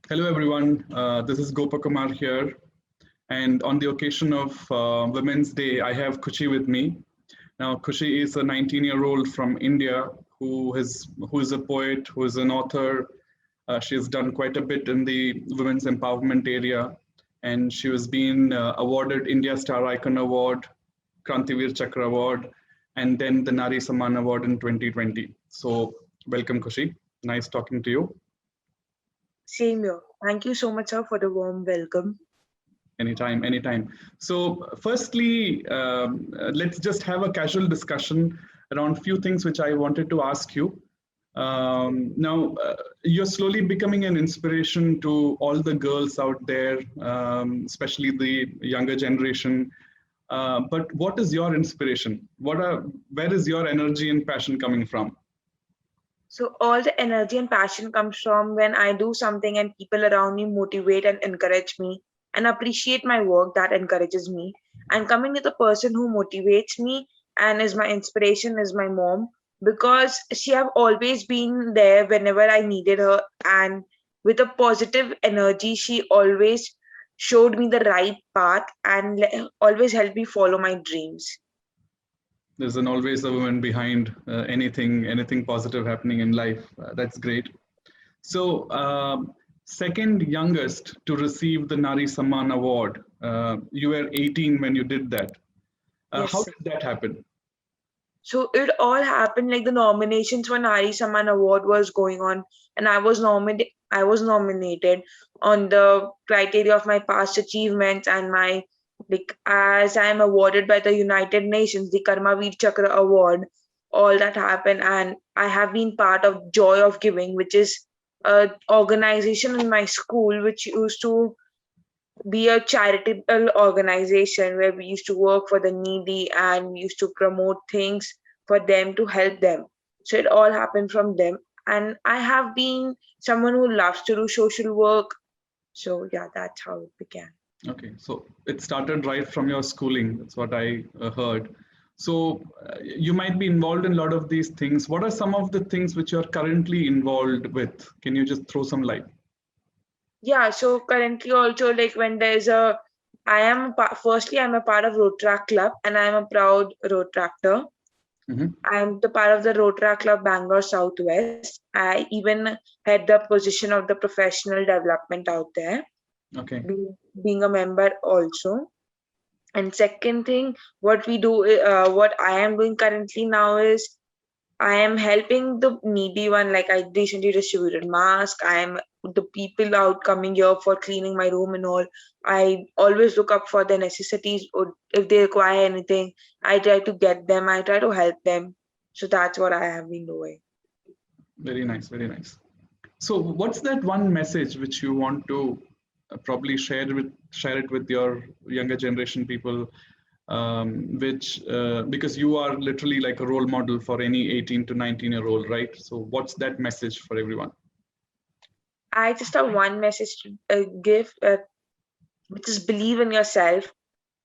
Hello, everyone. This is Gopakumar here. And on the occasion of Women's Day, I have Kushi with me. Now, Kushi is a 19-year-old from India who is a poet, who is an author. She has done quite a bit in the women's empowerment area, and she has been awarded India Star Icon Award, Krantivir Chakra Award, and then the Nari Samman Award in 2020. So, welcome, Kushi. Nice talking to you. Same here. Thank you so much, sir, for the warm welcome. Anytime, anytime. So, firstly, let's just have a casual discussion around few things which I wanted to ask you. Now, you're slowly becoming an inspiration to all the girls out there, especially the younger generation. But what is your inspiration? Where is your energy and passion coming from? So, all the energy and passion comes from when I do something and people around me motivate and encourage me and appreciate my work that encourages me. And coming to the person who motivates me and is my inspiration is my mom because she have always been there whenever I needed her, and with a positive energy she always showed me the right path and always helped me follow my dreams. There's an always a woman behind anything positive happening in life. That's great. So, second youngest to receive the Nari Samman Award. You were 18 when you did that. How Yes. did that happen? So it all happened like the nominations for Nari Samman Award was going on, and I was nominated on the criteria of my past achievements and my, like, as I am awarded by the United Nations, the Karmavir Chakra Award. All that happened, and I have been part of Joy of Giving, which is a organization in my school which used to be a charitable organization where we used to work for the needy and we used to promote things for them to help them. So it all happened from them. And I have been someone who loves to do social work. So yeah, that's how it began. Okay, so it started right from your schooling. That's what I heard. So you might be involved in a lot of these things. What are some of the things which you're currently involved with? Can you just throw some light? Yeah, so currently also like when there's a, firstly I'm a part of Road Track Club and I'm a proud road tractor. Hmm. I'm the part of the Rotary Club Bangalore Southwest. I even had the position of the professional development out there, Okay. being a member also. And second thing, what we do, what I am doing currently now is I am helping the needy one. Like I recently distributed mask. I am the people out coming here for cleaning my room and all. I always look up for their necessities or if they require anything, I try to get them. I try to help them. So that's what I have been doing. Very nice. Very nice. So, what's that one message which you want to probably share it with your younger generation people, which because you are literally like a role model for any 18 to 19-year-old, right? So, what's that message for everyone? I just have one message to give, which is believe in yourself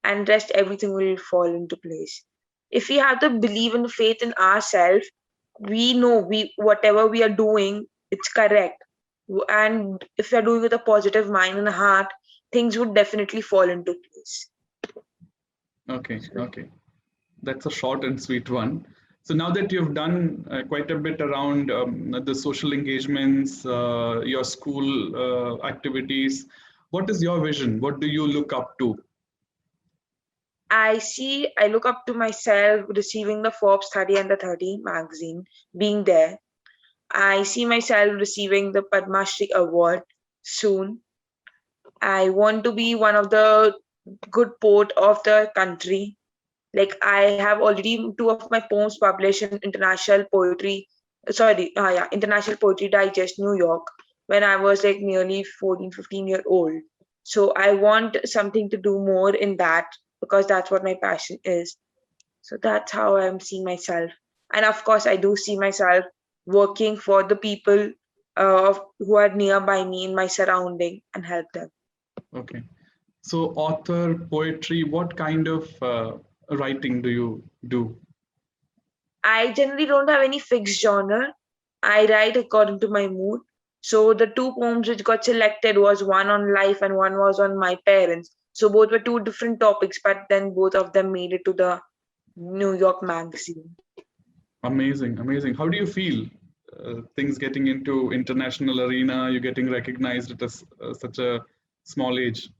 and rest everything will fall into place. If we have the believe and faith in ourselves, we know we whatever we are doing, it's correct. And if we are doing with a positive mind and heart, things would definitely fall into place. Okay, So, okay, that's a short and sweet one. So now that you've done quite a bit around the social engagements, your school activities, what is your vision? What do you look up to? I look up to myself receiving the Forbes 30 under 30 magazine, being there. I see myself receiving the Padma Shri award soon. I want to be one of the good poet of the country. Like I have already two of my poems published in International Poetry Digest, New York, when I was like nearly 14, 15-year old. So I want something to do more in that because that's what my passion is. So that's how I'm seeing myself. And of course, I do see myself working for the people who are nearby me in my surrounding and help them. Okay. So, author, poetry, what kind of writing do you do? I generally don't have any fixed genre. I write according to my mood. So the two poems which got selected was one on life and one was on my parents. So both were two different topics, but then both of them made it to the New York Magazine. Amazing, amazing. How do you feel? Things getting into international arena, you're getting recognized at such a small age.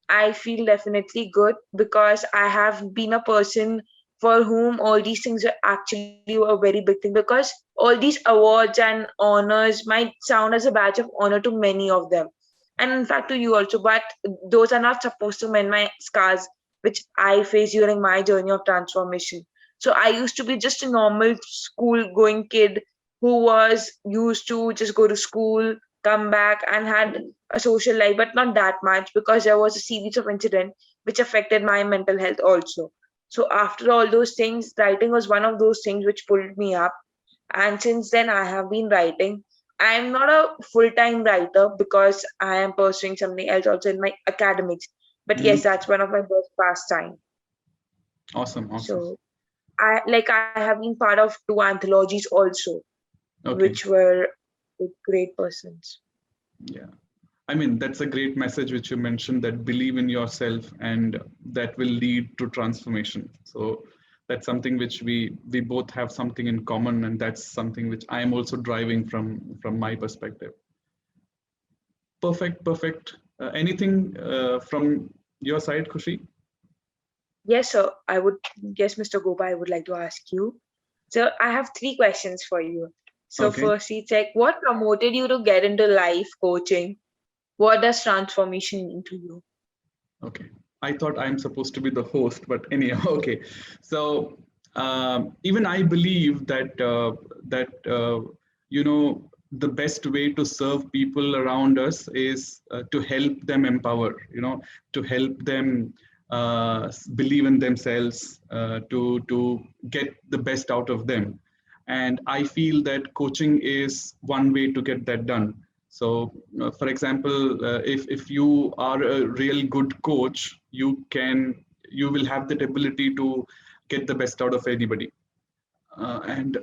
I feel definitely good because I have been a person for whom all these things are actually a very big thing, because all these awards and honors might sound as a badge of honor to many of them, and in fact to you also, but those are not supposed to mend my scars which I faced during my journey of transformation. So I used to be just a normal school going kid who was used to just go to school, come back, and had a social life, but not that much because there was a series of incidents which affected my mental health also. So after all those things, writing was one of those things which pulled me up. And since then, I have been writing. I am not a full-time writer because I am pursuing something else also in my academics. But yes, Mhm. that's one of my best pastime. Awesome, awesome. So I have been part of two anthologies also, Okay, which were with great persons. yeah. I mean, that's a great message which you mentioned, that believe in yourself and that will lead to transformation. So that's something which we both have something in common, and that's something which I am also driving from my perspective. Perfect, perfect. Anything from your side, Kushi? Yes, sir. Yes, Mr. Gopa, I would like to ask you. So I have three questions for you. So Okay, firstly, check what promoted you to get into life coaching? What does transformation mean to you? okay. I thought I'm supposed to be the host, but anyhow, okay. So even I believe that you know, the best way to serve people around us is to help them empower. You know, to help them believe in themselves, to get the best out of them. And I feel that coaching is one way to get that done. So, for example, if you are a real good coach, you will have that ability to get the best out of anybody. And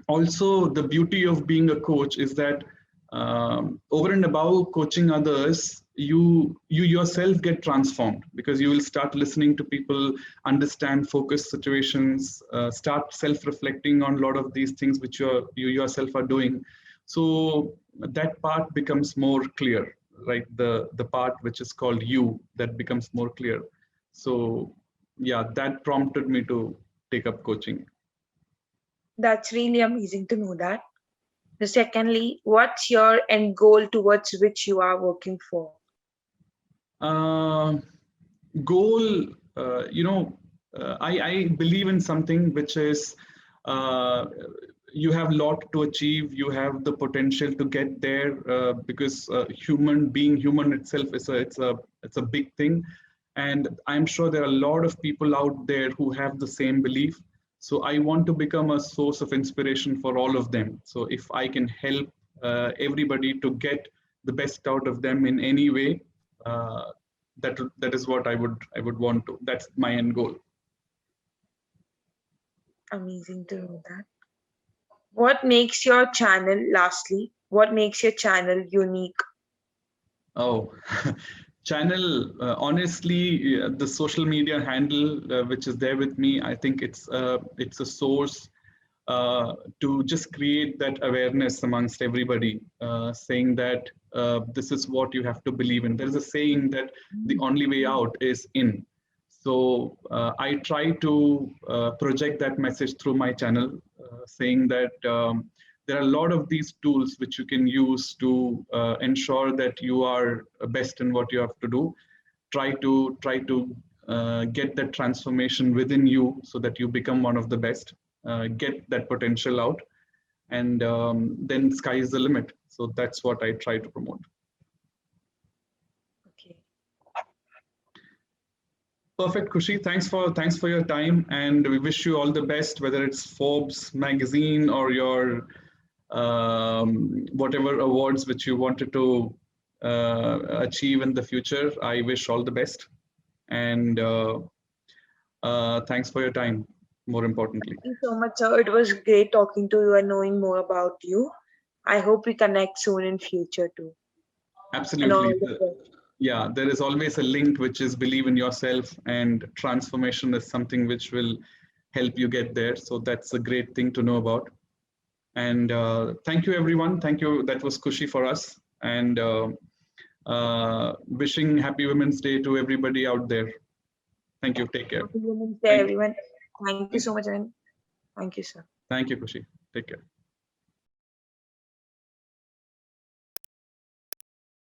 also, the beauty of being a coach is that over and above coaching others, you yourself get transformed, because you will start listening to people, understand focus situations, start self-reflecting on a lot of these things which you yourself are doing. So that part becomes more clear, right? The part which is called you, that becomes more clear. So yeah, that prompted me to take up coaching. That's really amazing to know that. So secondly, what's your end goal towards which you are working for? Uh, Goal, I believe in something which is, uh, you have a lot to achieve, you have the potential to get there, because human being human itself is it's a big thing. And I'm sure there are a lot of people out there who have the same belief. So I want to become a source of inspiration for all of them. So if I can help everybody to get the best out of them in any way, uh, that is what I would want to. That's my end goal. Amazing to know that. What makes your channel, lastly, what makes your channel unique? Oh, channel. Honestly, the social media handle which is there with me, I think it's a source to just create that awareness amongst everybody, saying that this is what you have to believe in. There is a saying that the only way out is in. So I try to project that message through my channel, saying that there are a lot of these tools which you can use to ensure that you are best in what you have to do. Try to get that transformation within you so that you become one of the best. Get that potential out, and then sky is the limit. So that's what I try to promote. Okay. Perfect, Kushi. Thanks for your time, and we wish you all the best. Whether it's Forbes magazine or your whatever awards which you wanted to achieve in the future, I wish all the best. And thanks for your time. More importantly, Thank you so much, sir. It was great talking to you and knowing more about you. I hope we connect soon in future too. And all Absolutely. the best. Yeah, there is always a link, which is believe in yourself, and transformation is something which will help you get there. So that's a great thing to know about. And thank you, everyone. Thank you. That was Kushi for us. And wishing Happy Women's Day to everybody out there. Thank you. Take care. Happy Women's Day, Thank you. everyone. Thank you so much, and thank you, sir. Thank you, Kushi. Take care.